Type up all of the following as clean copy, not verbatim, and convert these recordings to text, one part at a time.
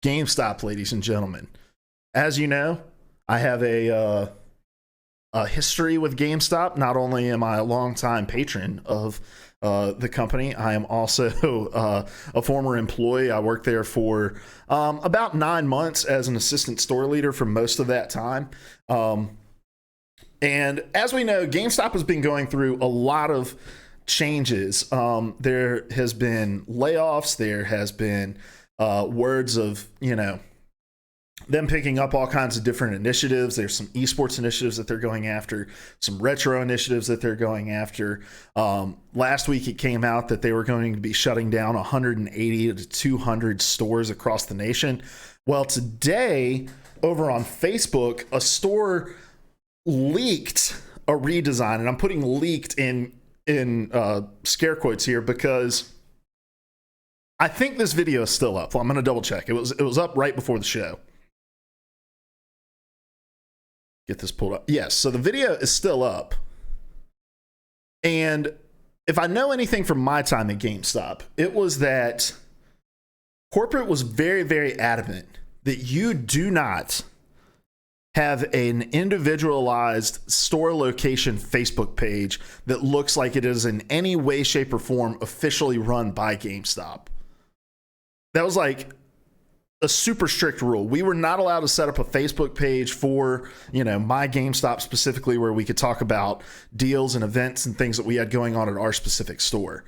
GameStop, ladies and gentlemen. As you know, I have a history with GameStop. Not only am I a longtime patron of the company, I am also a former employee. I worked there for about 9 months as an assistant store leader for most of that time. And as we know, GameStop has been going through a lot of changes. There has been layoffs. There has been words of, them picking up all kinds of different initiatives. There's some esports initiatives that they're going after, some retro initiatives that they're going after. Last week it came out that they were going to be shutting down 180 to 200 stores across the nation. Well, today over on Facebook, a store leaked a redesign, and I'm putting leaked in scare quotes here because I think this video is still up. I'm going to double check. It was up right before the show. Get this pulled up. Yes, so the video is still up. And if I know anything from my time at GameStop, it was that corporate was very, very adamant that you do not have an individualized store location Facebook page that looks like it is in any way, shape, or form officially run by GameStop. That was like a super strict rule. We were not allowed to set up a Facebook page for, my GameStop specifically, where we could talk about deals and events and things that we had going on at our specific store.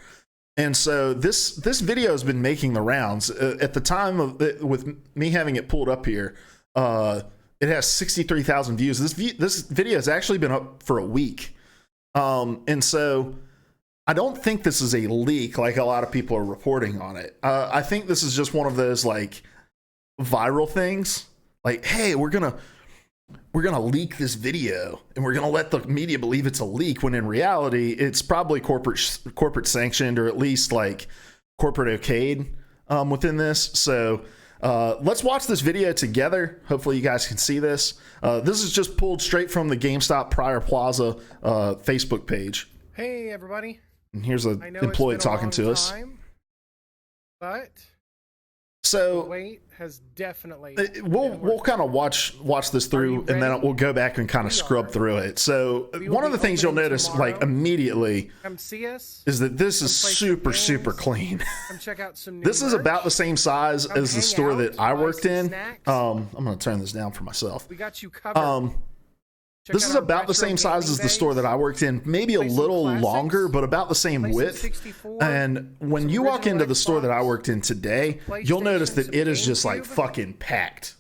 And so this video has been making the rounds. At the time of with me having it pulled up here, it has 63,000 views. This video has actually been up for a week. And so I don't think this is a leak like a lot of people are reporting on it. I think this is just one of those like viral things. Like, hey, we're gonna leak this video and we're gonna let the media believe it's a leak, when in reality it's probably corporate sanctioned, or at least like corporate okayed within this. So let's watch this video together. Hopefully you guys can see this. This is just pulled straight from the GameStop Prior Plaza Facebook page. Hey everybody. And here's an employee talking to us. But so the wait has definitely we'll kind of watch this through, and then we'll go back and kind of scrub through it. So one of the things you'll notice like immediately come see us, is that this is super clean. Come check out some new This is merch. about the same size as the store out, that I buy worked some in. snacks. I'm going to turn this down for myself. We got you covered. Check This out is our about the retro same size gaming as the store bays. that I worked in, maybe a Play some little classics. longer, but about the same Play some width. 64, And when some you walk original into the store that I Xbox, worked in today, you'll notice PlayStation, that some it is just like GameCube. fucking packed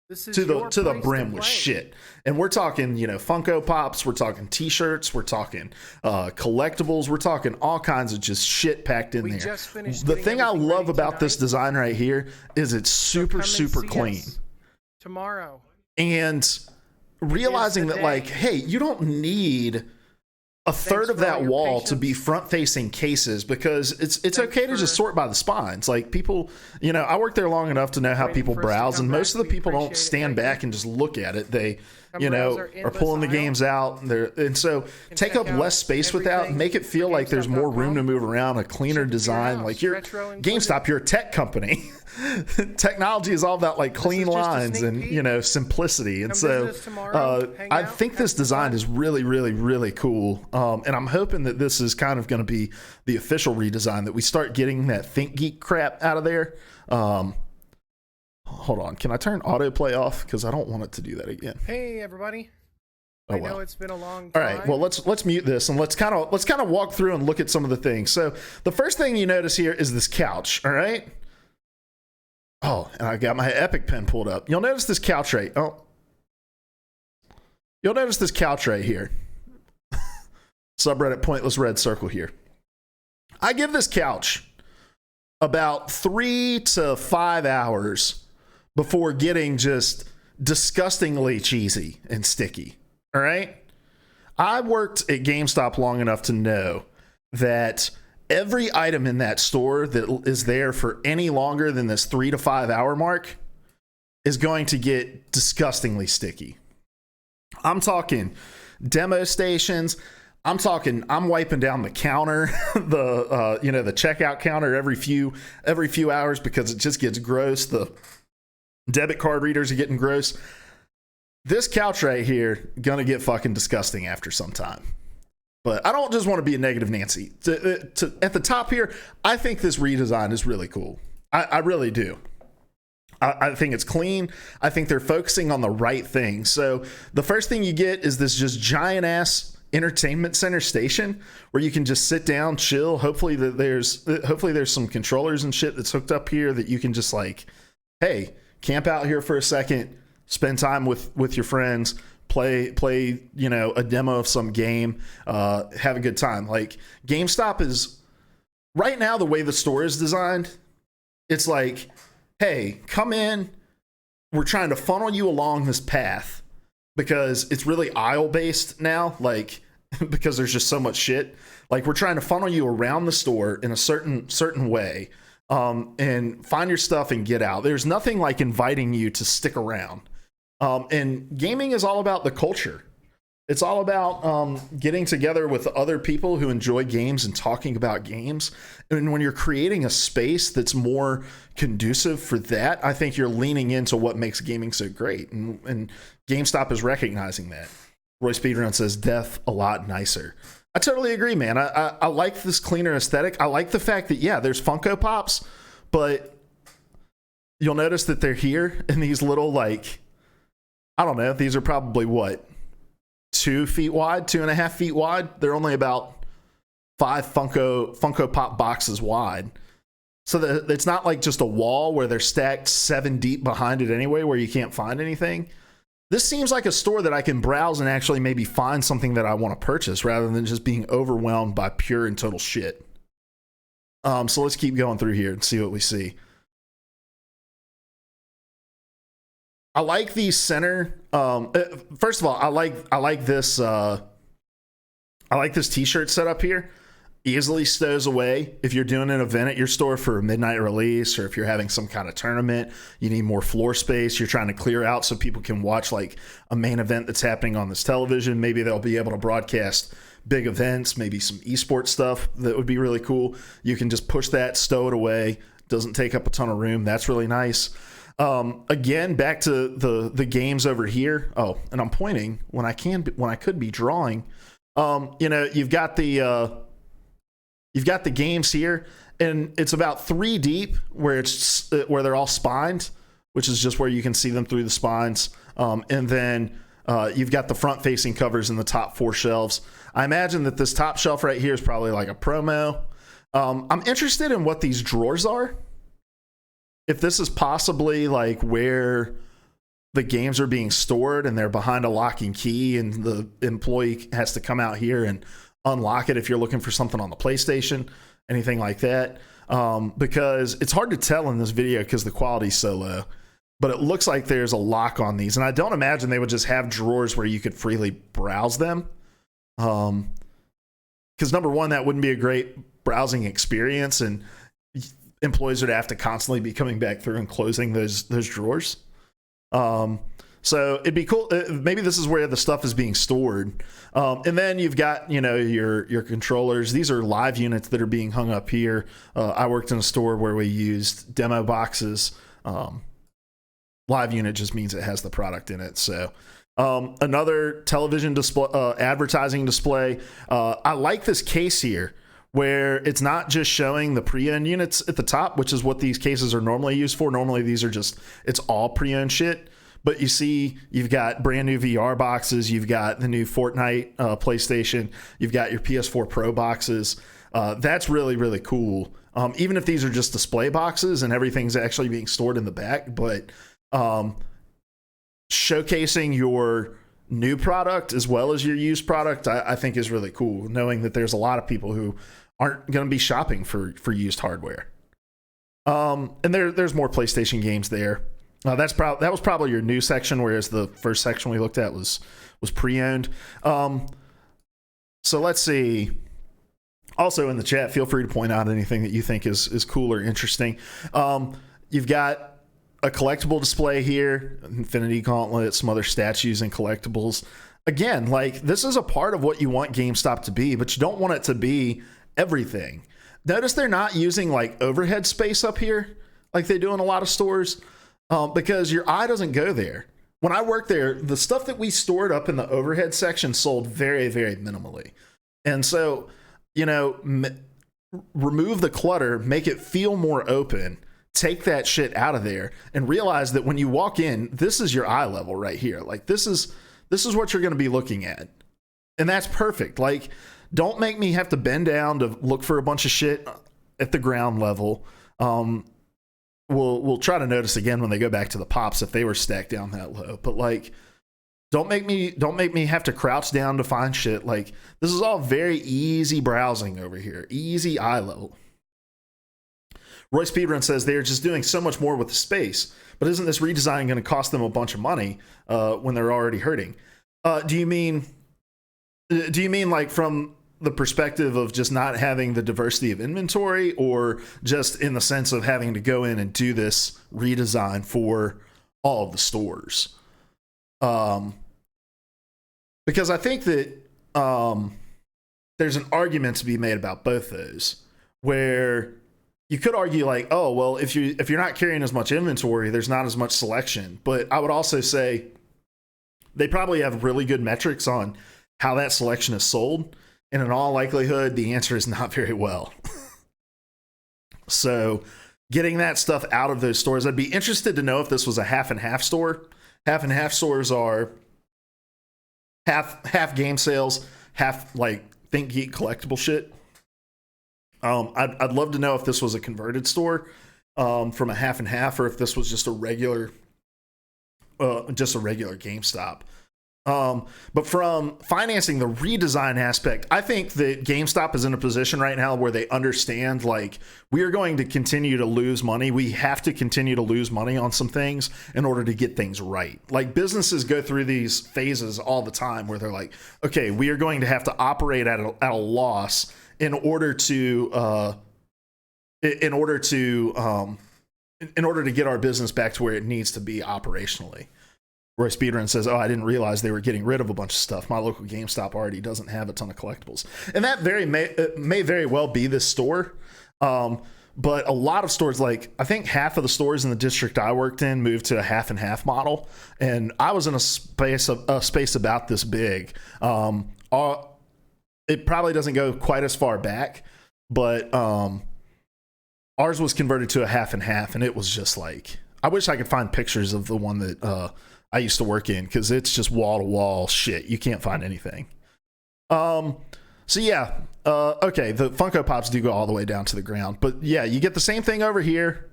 This is to the your to the place brim to with play. shit. And we're talking, Funko Pops, we're talking T-shirts, we're talking collectibles, we're talking all kinds of just shit packed in We there. just finished The getting thing I everything love ready about this tonight. design right here is it's super Come and super see clean. us tomorrow. And realizing the that day. like, hey, you don't need a third of for all that your wall to be patience. front facing cases, because it's okay to for- just sort by the spines. Like people, I worked there long enough to know how Waiting people for us to browse, come and most back. of the We people don't appreciate it. stand Thank back you. and just look at it. They Come browse our are endless pulling the aisle. games out, and so take check up out less space with that, everything make it feel like there's more room to move around, a cleaner Check it design. out. Like you're Retro included. GameStop, you're a tech company. Technology is all about like clean is just a lines sneak and peek. Simplicity. And Come so visit us tomorrow, hang I out, think have this some design fun. is really, really, really cool. And I'm hoping that this is kind of going to be the official redesign, that we start getting that Think Geek crap out of there. Hold on. Can I turn autoplay off? Because I don't want it to do that again. Hey everybody. Oh, I well. know it's been a long All time. right. Well, let's mute this and let's kind of walk through and look at some of the things. So the first thing you notice here is this couch. All right. Oh, and I got my Epic pen pulled up. You'll notice this couch right. Oh, you'll notice this couch right here. Subreddit Pointless Red Circle here. I give this couch about 3 to 5 hours before getting just disgustingly cheesy and sticky. All right. I worked at GameStop long enough to know that every item in that store that is there for any longer than this 3 to 5 hour mark is going to get disgustingly sticky. I'm talking demo stations. I'm wiping down the counter, the checkout counter every few hours, because it just gets gross. Debit card readers are getting gross. This couch right here, gonna get fucking disgusting after some time. But I don't just want to be a negative Nancy. At the top here, I think this redesign is really cool. I really do. I think it's clean. I think they're focusing on the right things. So the first thing you get is this just giant ass entertainment center station where you can just sit down, chill. Hopefully there's some controllers and shit that's hooked up here that you can just like, hey, camp out here for a second, spend time with your friends, play a demo of some game, have a good time. Like GameStop is right now, the way the store is designed, it's like, hey, come in, we're trying to funnel you along this path because it's really aisle based now, like because there's just so much shit. Like we're trying to funnel you around the store in a certain way, and find your stuff and get out. There's nothing like inviting you to stick around. And gaming is all about the culture. It's all about getting together with other people who enjoy games and talking about games. And when you're creating a space that's more conducive for that, I think you're leaning into what makes gaming so great. And GameStop is recognizing that. Roy Speedrun says, death a lot nicer. I totally agree, man. I like this cleaner aesthetic. I like the fact that, yeah, there's Funko Pops, but you'll notice that they're here in these little, like, I don't know, these are probably what? 2 feet wide, 2.5 feet wide. They're only about 5 Funko Pop boxes wide. So that it's not like just a wall where they're stacked 7 deep behind it anyway, where you can't find anything. This seems like a store that I can browse and actually maybe find something that I want to purchase rather than just being overwhelmed by pure and total shit. So let's keep going through here and see what we see. I like these center. First of all, I like this. I like this T-shirt setup here. Easily stows away if you're doing an event at your store for a midnight release, or if you're having some kind of tournament, you need more floor space. You're trying to clear out so people can watch like a main event that's happening on this television. Maybe they'll be able to broadcast big events, maybe some esports stuff that would be really cool. You can just push that, stow it away. Doesn't take up a ton of room. That's really nice. Again, back to the games over here. Oh, and I'm pointing when I could be drawing. You've got the games here, and it's about 3 deep where they're all spined, which is just where you can see them through the spines. And then you've got the front facing covers in the top 4 shelves. I imagine that this top shelf right here is probably like a promo. I'm interested in what these drawers are. If this is possibly like where the games are being stored and they're behind a lock and key and the employee has to come out here and unlock it if you're looking for something on the PlayStation, anything like that. Because it's hard to tell in this video because the quality's so low. But it looks like there's a lock on these. And I don't imagine they would just have drawers where you could freely browse them. Because number one, that wouldn't be a great browsing experience. And employees would have to constantly be coming back through and closing those drawers. So it'd be cool. Maybe this is where the stuff is being stored. And then you've got, your controllers. These are live units that are being hung up here. I worked in a store where we used demo boxes. Live unit just means it has the product in it. So another television display, advertising display. I like this case here, where it's not just showing the pre-owned units at the top, which is what these cases are normally used for. Normally, these are it's all pre-owned shit. But you see, you've got brand new VR boxes. You've got the new Fortnite PlayStation. You've got your PS4 Pro boxes. That's really, really cool. Even if these are just display boxes and everything's actually being stored in the back. But showcasing your new product as well as your used product, I think is really cool, knowing that there's a lot of people who aren't going to be shopping for used hardware. And there's more PlayStation games there. That was probably your new section, whereas the first section we looked at was pre-owned. So let's see. Also in the chat, feel free to point out anything that you think is cool or interesting. You've got a collectible display here, Infinity Gauntlet, some other statues and collectibles. Again, like, this is a part of what you want GameStop to be, but you don't want it to be everything. Notice they're not using like overhead space up here like they do in a lot of stores. because your eye doesn't go there. When I worked there, the stuff that we stored up in the overhead section sold very, very minimally. And so, remove the clutter, make it feel more open, take that shit out of there, and realize that when you walk in, this is your eye level right here. Like, this is what you're going to be looking at. And that's perfect. Like, don't make me have to bend down to look for a bunch of shit at the ground level. We'll try to notice again when they go back to the pops if they were stacked down that low. But like, don't make me have to crouch down to find shit. Like, this is all very easy browsing over here, easy eye level. Roy Speedrun says they're just doing so much more with the space, but isn't this redesign going to cost them a bunch of money when they're already hurting? Do you mean like from the perspective of just not having the diversity of inventory, or just in the sense of having to go in and do this redesign for all of the stores? Because I think that there's an argument to be made about both those, where you could argue like, oh, well, if you're not carrying as much inventory, there's not as much selection. But I would also say they probably have really good metrics on how that selection is sold. And in all likelihood, the answer is not very well. So getting that stuff out of those stores, I'd be interested to know if this was a half and half store. Half and half stores are half game sales, half like Think Geek collectible shit. I'd love to know if this was a converted store from a half and half, or if this was just a regular GameStop. But from financing the redesign aspect, I think that GameStop is in a position right now where they understand, like, we are going to continue to lose money. We have to continue to lose money on some things in order to get things right. Like, businesses go through these phases all the time where they're like, okay, we are going to have to operate at a loss in order to get our business back to where it needs to be operationally. Roy Speedrun says, oh, I didn't realize they were getting rid of a bunch of stuff. My local GameStop already doesn't have a ton of collectibles. And that may very well be this store. But a lot of stores, like, I think half of the stores in the district I worked in moved to a half and half model. And I was in a space about this big. It probably doesn't go quite as far back, but ours was converted to a half and half. And it was just like, I wish I could find pictures of the one that I used to work in, because it's just wall to wall shit. You can't find anything. So yeah, okay, the Funko Pops do go all the way down to the ground, but yeah, you get the same thing over here.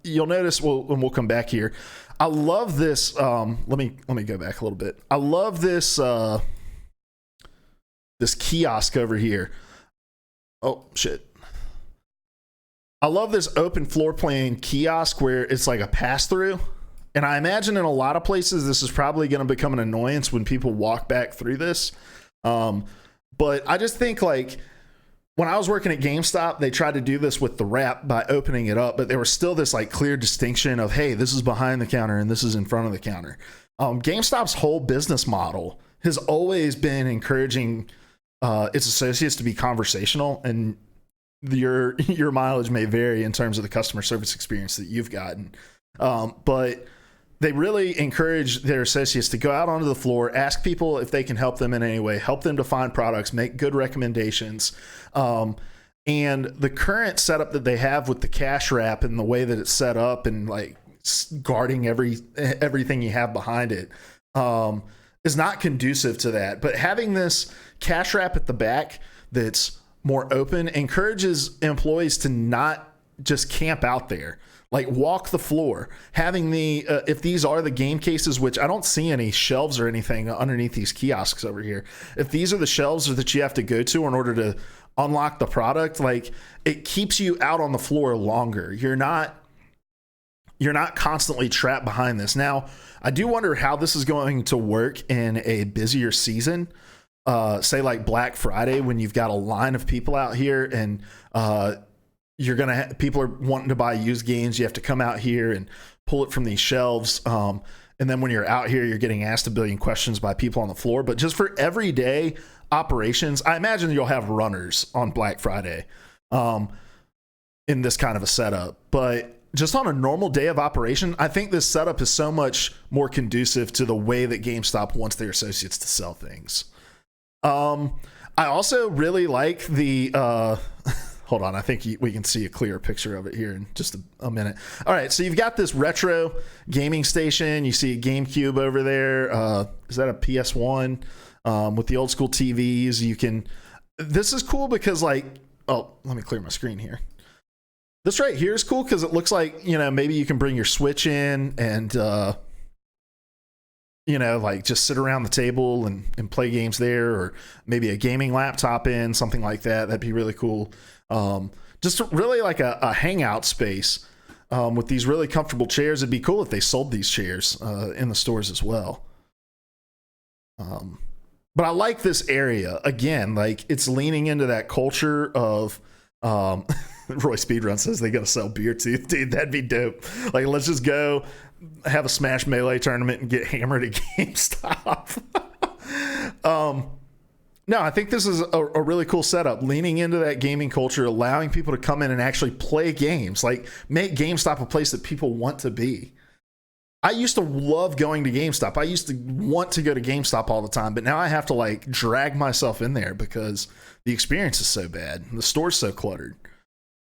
You'll notice, when we'll come back here, I love this. Let me go back a little bit. I love this this kiosk over here. Oh shit. I love this open floor plan kiosk where it's like a pass through. And I imagine in a lot of places, this is probably going to become an annoyance when people walk back through this. But I just think, like, when I was working at GameStop, they tried to do this with the wrap by opening it up, but there was still this like clear distinction of, hey, this is behind the counter and this is in front of the counter. GameStop's whole business model has always been encouraging its associates to be conversational, and your mileage may vary in terms of the customer service experience that you've gotten. But they really encourage their associates to go out onto the floor, ask people if they can help them in any way, help them to find products, make good recommendations. And the current setup that they have with the cash wrap and the way that it's set up and like guarding everything you have behind it is not conducive to that. But having this cash wrap at the back that's more open encourages employees to not just camp out there. Like, walk the floor. Having the if these are the game cases, which I don't see any shelves or anything underneath these kiosks over here, if these are the shelves that you have to go to in order to unlock the product, like, it keeps you out on the floor longer. You're not constantly trapped behind this. Now, I do wonder how this is going to work in a busier season. Say like Black Friday, when you've got a line of people out here and people are wanting to buy used games. You have to come out here and pull it from these shelves. And then when you're out here, you're getting asked a billion questions by people on the floor. But just for everyday operations, I imagine you'll have runners on Black Friday in this kind of a setup. But just on a normal day of operation, I think this setup is so much more conducive to the way that GameStop wants their associates to sell things. I also really like the hold on, I think we can see a clearer picture of it here in just a minute. All right, so you've got this retro gaming station. You see a GameCube over there. Is that a PS1 with the old school TVs? This is cool because like, oh, let me clear my screen here. This right here is cool because it looks like, maybe you can bring your Switch in and like just sit around the table and play games there, or maybe a gaming laptop in, something like that. That'd be really cool. Just really like a hangout space with these really comfortable chairs. It'd be cool if they sold these chairs in the stores as well. But I like this area. Again, like it's leaning into that culture of Roy Speedrun says they gotta sell beer too. Dude, that'd be dope. Like, let's just go have a Smash Melee tournament and get hammered at GameStop. No, I think this is a really cool setup, leaning into that gaming culture, allowing people to come in and actually play games, like make GameStop a place that people want to be. I used to love going to GameStop. I used to want to go to GameStop all the time, but now I have to like drag myself in there because the experience is so bad. The store's so cluttered.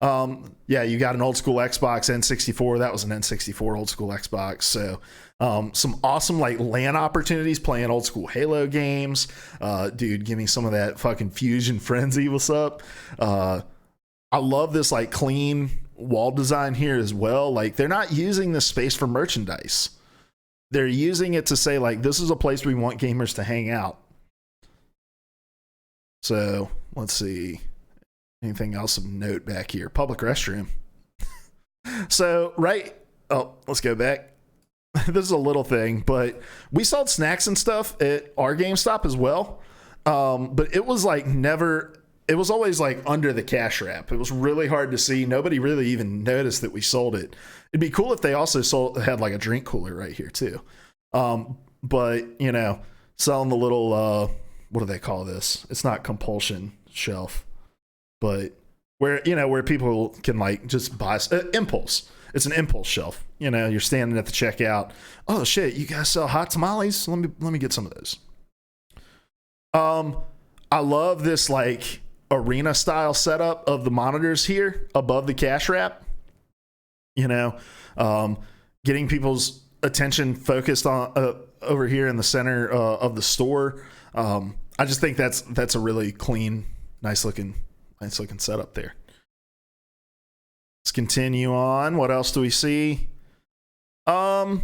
Yeah, you got an old school Xbox N64. That was an N64 old school Xbox. So some awesome like LAN opportunities playing old school Halo games. Dude, give me some of that fucking Fusion Frenzy. What's up? I love this like clean wall design here as well. Like they're not using this space for merchandise. They're using it to say like, this is a place we want gamers to hang out. So let's see. Anything else of note back here? Public restroom. So, let's go back. This is a little thing, but we sold snacks and stuff at our GameStop as well. But it was like it was always like under the cash wrap. It was really hard to see. Nobody really even noticed that we sold it. It'd be cool if they also had like a drink cooler right here too. But selling the little, what do they call this? It's not compulsion shelf. But where people can like just buy impulse. It's an impulse shelf. You're standing at the checkout. Oh shit, you guys sell hot tamales? Let me get some of those. I love this like arena style setup of the monitors here above the cash wrap. Getting people's attention focused on over here in the center of the store. I just think that's a really clean, nice looking setup there. Let's continue on. What else do we see? I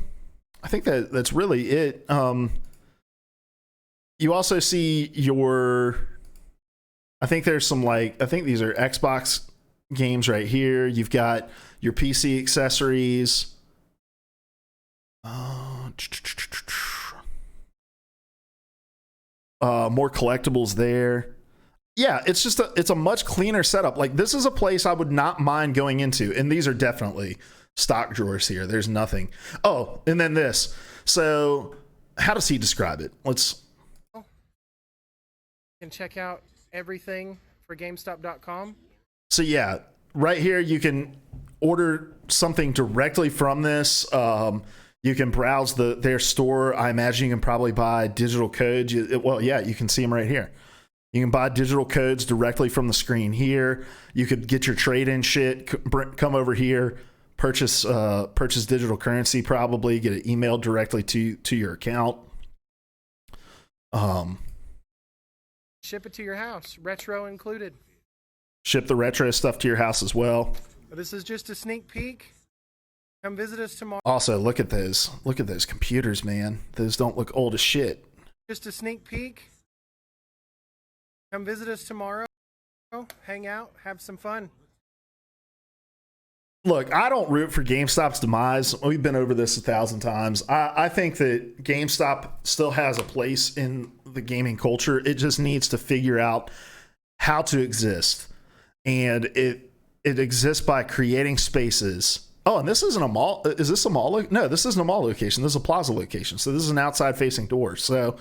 think that's really it. You also see I think there's some I think these are Xbox games right here. You've got your PC accessories. More collectibles there. Yeah, it's a much cleaner setup. Like this is a place I would not mind going into, and these are definitely stock drawers here. There's nothing. Oh, and then this. So, how does he describe it? You can check out everything for Gamestop.com. So yeah, right here you can order something directly from this. You can browse their store. I imagine you can probably buy digital codes. You can see them right here. You can buy digital codes directly from the screen here. You could get your trade-in shit, come over here, purchase digital currency, probably get it emailed directly to your account. Ship it to your house, retro included. Ship the retro stuff to your house as well. This is just a sneak peek. Come visit us tomorrow. Also, look at those computers, man. Those don't look old as shit. Just a sneak peek. Come visit us tomorrow, hang out, have some fun. Look, I don't root for GameStop's demise. We've been over this 1,000 times. I think that GameStop still has a place in the gaming culture. It just needs to figure out how to exist. And it exists by creating spaces. Oh, and this isn't a mall. Is this a mall? No, this isn't a mall location. This is a plaza location. So this is an outside facing door. So,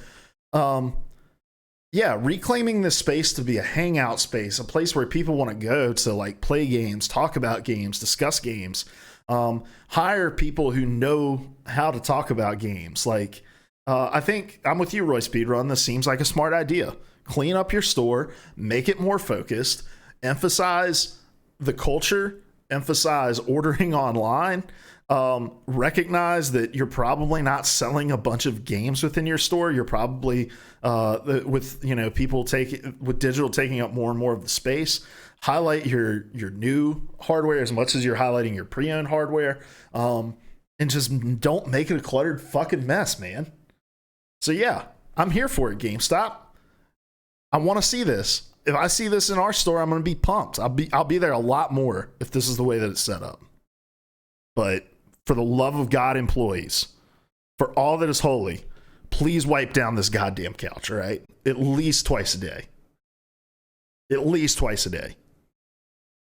yeah, reclaiming this space to be a hangout space, a place where people want to go to like play games, talk about games, discuss games. Hire people who know how to talk about games. Like, I think I'm with you, Roy Speedrun. This seems like a smart idea. Clean up your store, make it more focused, emphasize the culture, emphasize ordering online. Recognize that you're probably not selling a bunch of games within your store. You're probably with people with digital taking up more and more of the space. Highlight your new hardware as much as you're highlighting your pre-owned hardware, and just don't make it a cluttered fucking mess, man. So yeah, I'm here for it, GameStop. I want to see this. If I see this in our store, I'm going to be pumped. I'll be there a lot more if this is the way that it's set up. But for the love of God, employees, for all that is holy, please wipe down this goddamn couch, all right? At least twice a day. At least twice a day.